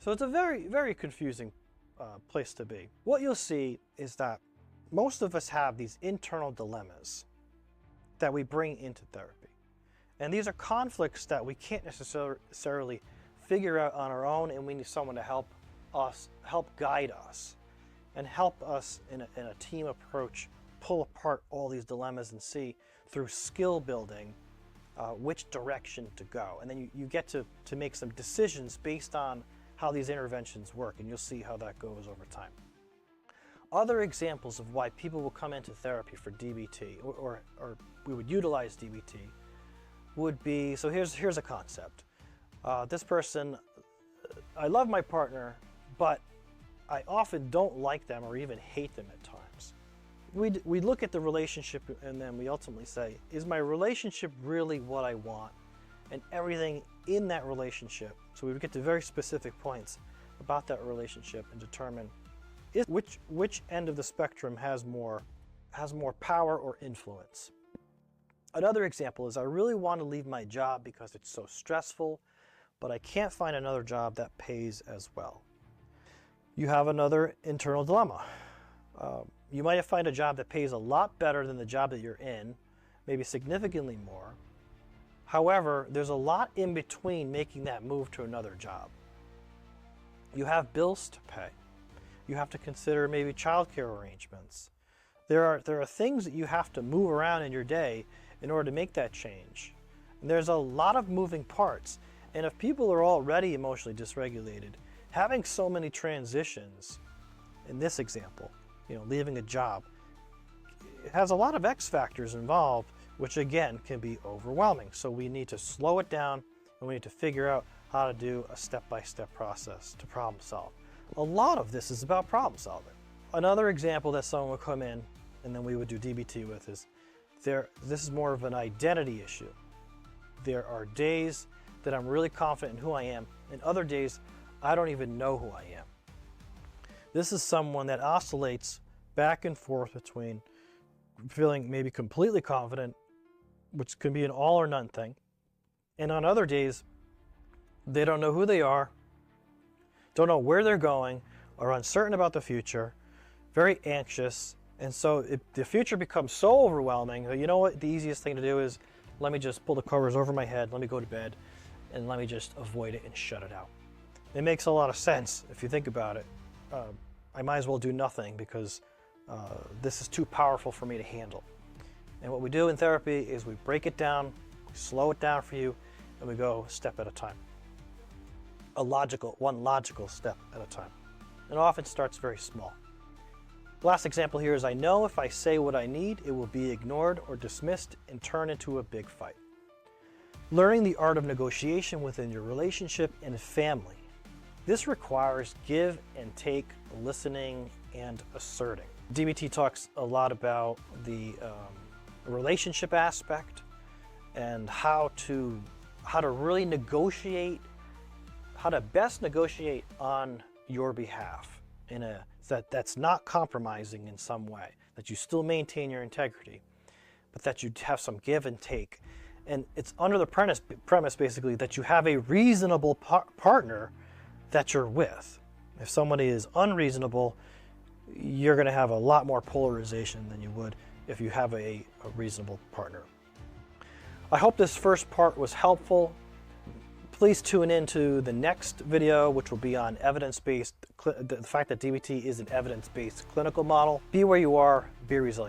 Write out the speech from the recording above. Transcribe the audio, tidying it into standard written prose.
So it's a very, very confusing place to be. What you'll see is that most of us have these internal dilemmas that we bring into therapy. And these are conflicts that we can't necessarily figure out on our own, and we need someone to help us, help guide us, and help us in a team approach pull apart all these dilemmas and see through skill building which direction to go. And then you get to make some decisions based on how these interventions work, and you'll see how that goes over time. Other examples of why people will come into therapy for DBT, or we would utilize DBT, would be, so here's a concept. This person, I love my partner, but I often don't like them or even hate them at times. We look at the relationship and then we ultimately say, is my relationship really what I want? And everything in that relationship, so we would get to very specific points about that relationship and determine which end of the spectrum has more power or influence. Another example is I really want to leave my job because it's so stressful, but I can't find another job that pays as well. You have another internal dilemma. You might find a job that pays a lot better than the job that you're in, maybe significantly more. However, there's a lot in between making that move to another job. You have bills to pay. You have to consider maybe childcare arrangements. There are things that you have to move around in your day in order to make that change. And there's a lot of moving parts. And if people are already emotionally dysregulated, having so many transitions, in this example, leaving a job, it has a lot of X factors involved, which again can be overwhelming. So we need to slow it down, and we need to figure out how to do a step-by-step process to problem solve. A lot of this is about problem solving. Another example that someone would come in and then we would do DBT with is, this is more of an identity issue. There are days that I'm really confident in who I am, and other days I don't even know who I am. This is someone that oscillates back and forth between feeling maybe completely confident, which can be an all or none thing, and on other days they don't know who they are, don't know where they're going, are uncertain about the future, very anxious, and so the future becomes so overwhelming that, you know what, the easiest thing to do is, let me just pull the covers over my head, let me go to bed, and let me just avoid it and shut it out. It makes a lot of sense if you think about it. I might as well do nothing because this is too powerful for me to handle. And what we do in therapy is we break it down, we slow it down for you, and we go step at a time. One logical step at a time. It often starts very small. The last example here is, I know if I say what I need, it will be ignored or dismissed and turn into a big fight. Learning the art of negotiation within your relationship and family. This requires give and take, listening, and asserting. DBT talks a lot about the relationship aspect and how to really negotiate, how to best negotiate on your behalf that's not compromising in some way, that you still maintain your integrity, but that you have some give and take. And it's under the premise basically that you have a reasonable partner that you're with. If somebody is unreasonable, you're going to have a lot more polarization than you would if you have a reasonable partner. I hope this first part was helpful. Please tune in to the next video, which will be on evidence-based, the fact that DBT is an evidence-based clinical model. Be where you are, be resilient.